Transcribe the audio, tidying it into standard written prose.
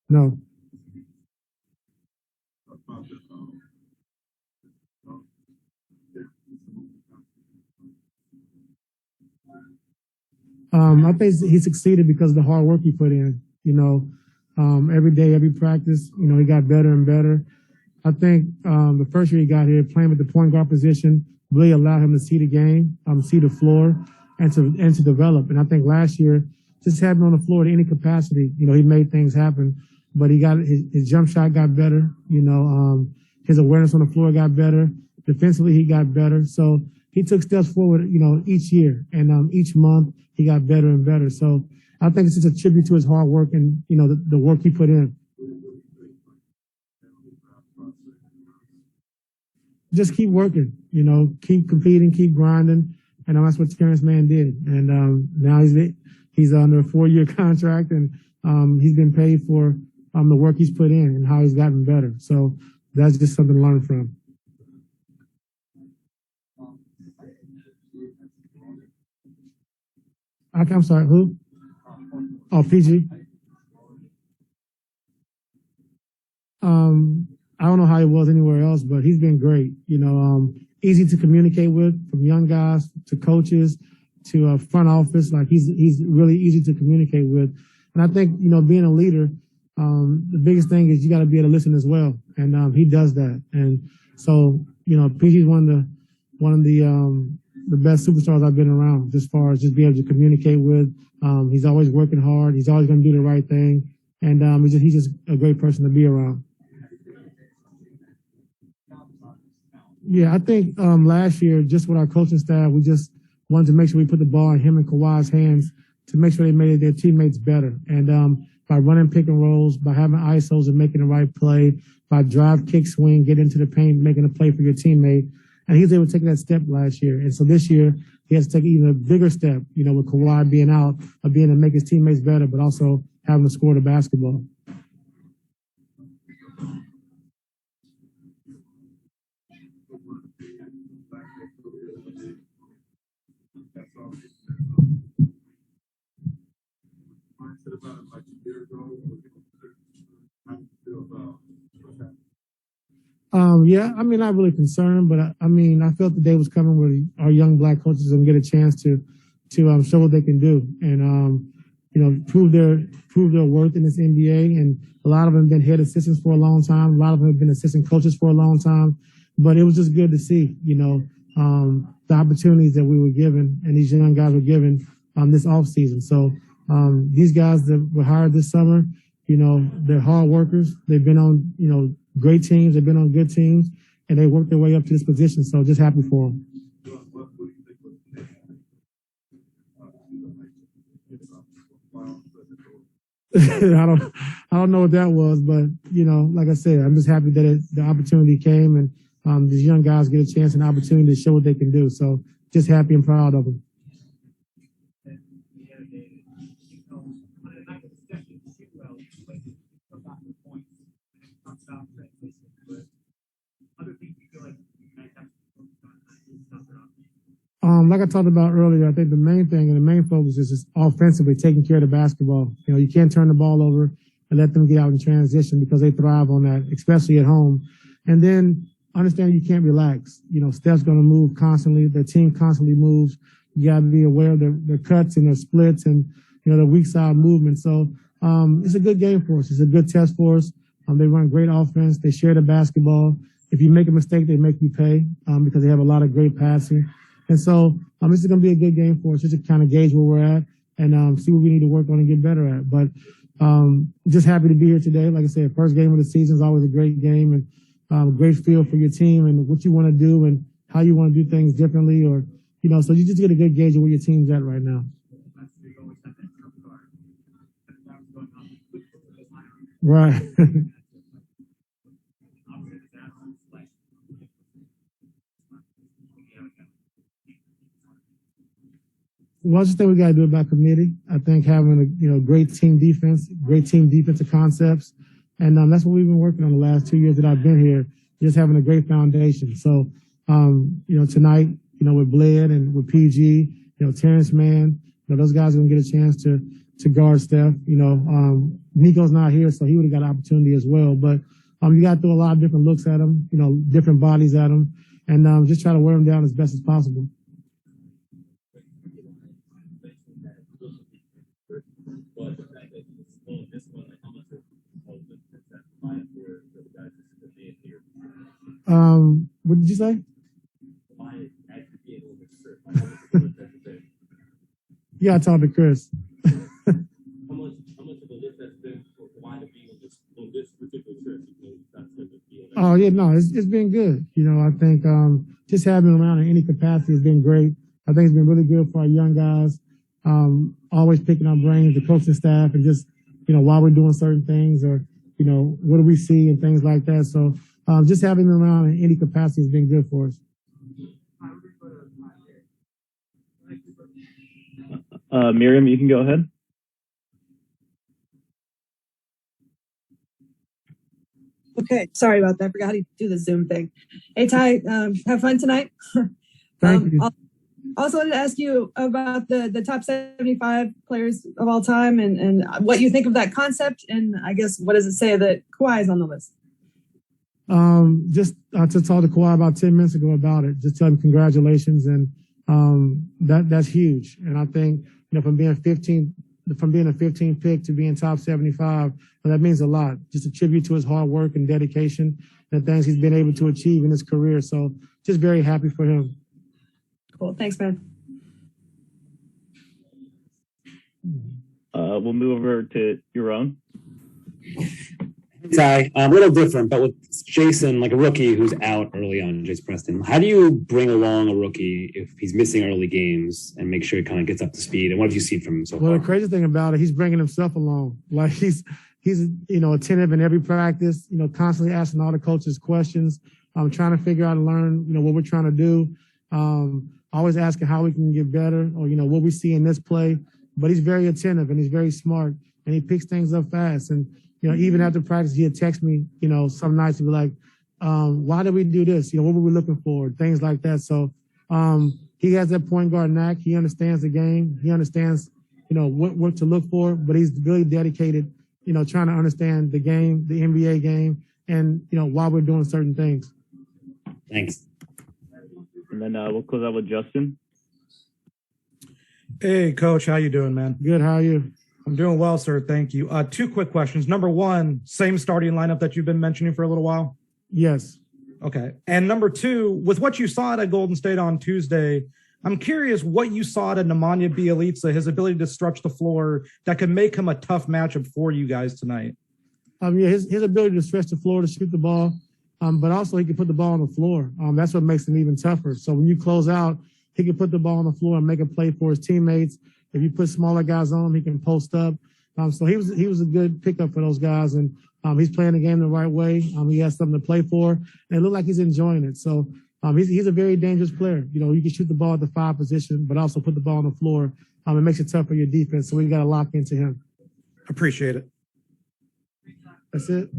No. I think he succeeded because of the hard work he put in. Every day, every practice, he got better and better. I think the first year he got here, playing with the point guard position, really allowed him to see the game, see the floor, and to develop. And I think last year, just having him on the floor at any capacity, he made things happen. But he got his jump shot got better. His awareness on the floor got better. Defensively, he got better. So he took steps forward, each year, and each month he got better and better. So I think it's just a tribute to his hard work and the work he put in. Just keep working, keep competing, keep grinding, and that's what Terrence Mann did. And now he's under a 4-year contract, and he's been paid for the work he's put in and how he's gotten better. So that's just something to learn from. I'm sorry, who? Oh, PG. I don't know how he was anywhere else, but he's been great. Easy to communicate with, from young guys to coaches to front office. Like he's really easy to communicate with. And I think, being a leader, the biggest thing is you got to be able to listen as well. And he does that. And so, PG's one of the best superstars I've been around, as far as just being able to communicate with. He's always working hard. He's always going to do the right thing. And he's just a great person to be around. Yeah, I think last year, just with our coaching staff, we just wanted to make sure we put the ball in him and Kawhi's hands to make sure they made their teammates better. And by running pick and rolls, by having ISOs and making the right play, by drive, kick, swing, get into the paint, making a play for your teammate. And he was able to take that step last year. And so this year, he has to take even a bigger step, with Kawhi being out, of being able to make his teammates better, but also having to score the basketball. Yeah, not really concerned, but I felt the day was coming where our young black coaches are going to get a chance to show what they can do and, prove their worth in this NBA. And a lot of them have been head assistants for a long time. A lot of them have been assistant coaches for a long time. But it was just good to see, the opportunities that we were given and these young guys were given this off season. So these guys that were hired this summer, they're hard workers. They've been on, great teams. They've been on good teams, and they worked their way up to this position. So just happy for them. I don't know what that was, but like I said, I'm just happy that the opportunity came, and these young guys get a chance and opportunity to show what they can do. So just happy and proud of them. Like I talked about earlier, I think the main thing and the main focus is just offensively taking care of the basketball. You can't turn the ball over and let them get out in transition because they thrive on that, especially at home. And then understand you can't relax. Steph's going to move constantly. The team constantly moves. You got to be aware of their cuts and their splits and, the weak side movement. So it's a good game for us. It's a good test for us. They run great offense. They share the basketball. If you make a mistake, they make you pay because they have a lot of great passing. And so this is going to be a good game for us just to kind of gauge where we're at and see what we need to work on and get better at. But just happy to be here today. Like I said, first game of the season is always a great game and a great feel for your team and what you want to do and how you want to do things differently or, so you just get a good gauge of where your team's at right now. Right. Well, I just think we got to do it by committee. I think having a great team defense, great team defensive concepts, and that's what we've been working on the last 2 years that I've been here. Just having a great foundation. So, tonight, with Bled and with PG, Terrence Mann, those guys are gonna get a chance to guard Steph. Nico's not here, so he would have got an opportunity as well. But you got to throw a lot of different looks at him, different bodies at him, and just try to wear him down as best as possible. What did you say? Yeah, I talked to Chris. How much of a lift that's been for why to be on this particular trip? Oh yeah, no, it's been good. I think just having him around in any capacity has been great. I think it's been really good for our young guys. Always picking our brains, the coaching staff, and just why we're doing certain things, or what do we see and things like that. So just having them around in any capacity has been good for us. Miriam, you can go ahead. Okay, sorry about that. I forgot how to do the Zoom thing. Hey, Ty, have fun tonight. Thank you. Also wanted to ask you about the top 75 players of all time and what you think of that concept, and I guess what does it say that Kawhi is on the list? Just to talk to Kawhi about 10 minutes ago about it, just tell him congratulations, and that's huge. And I think from being a 15 pick to being top 75, that means a lot. Just a tribute to his hard work and dedication and the things he's been able to achieve in his career. So just very happy for him. Cool. Thanks, man. We'll move over to Yaron. Ty, a little different, but with Jason, like a rookie who's out early on, Jason Preston, how do you bring along a rookie if he's missing early games and make sure he kind of gets up to speed? And what have you seen from him so far? Well, the crazy thing about it, he's bringing himself along. Like he's attentive in every practice, constantly asking all the coaches questions, trying to figure out and learn, what we're trying to do. Always asking how we can get better, or, what we see in this play. But he's very attentive and he's very smart, and he picks things up fast. And, even after practice, he'd text me, some nights he'd be like, why did we do this? What were we looking for? Things like that. So he has that point guard knack. He understands the game. He understands, what to look for, but he's really dedicated, trying to understand the game, the NBA game, and, why we're doing certain things. Thanks. And then we'll close out with Justin. Hey, Coach. How you doing, man? Good. How are you? I'm doing well, sir. Thank you. Two quick questions. Number one, same starting lineup that you've been mentioning for a little while? Yes. Okay. And number two, with what you saw at Golden State on Tuesday, I'm curious what you saw at Nemanja Bjelica, his ability to stretch the floor that could make him a tough matchup for you guys tonight. Yeah, his ability to stretch the floor, to shoot the ball, but also he can put the ball on the floor. That's what makes him even tougher. So when you close out, he can put the ball on the floor and make a play for his teammates. If you put smaller guys on him, he can post up. So he was a good pickup for those guys, and he's playing the game the right way. He has something to play for, and it looked like he's enjoying it. So he's a very dangerous player. You can shoot the ball at the 5 position, but also put the ball on the floor. It makes it tough for your defense, so we got to lock into him. Appreciate it. That's it.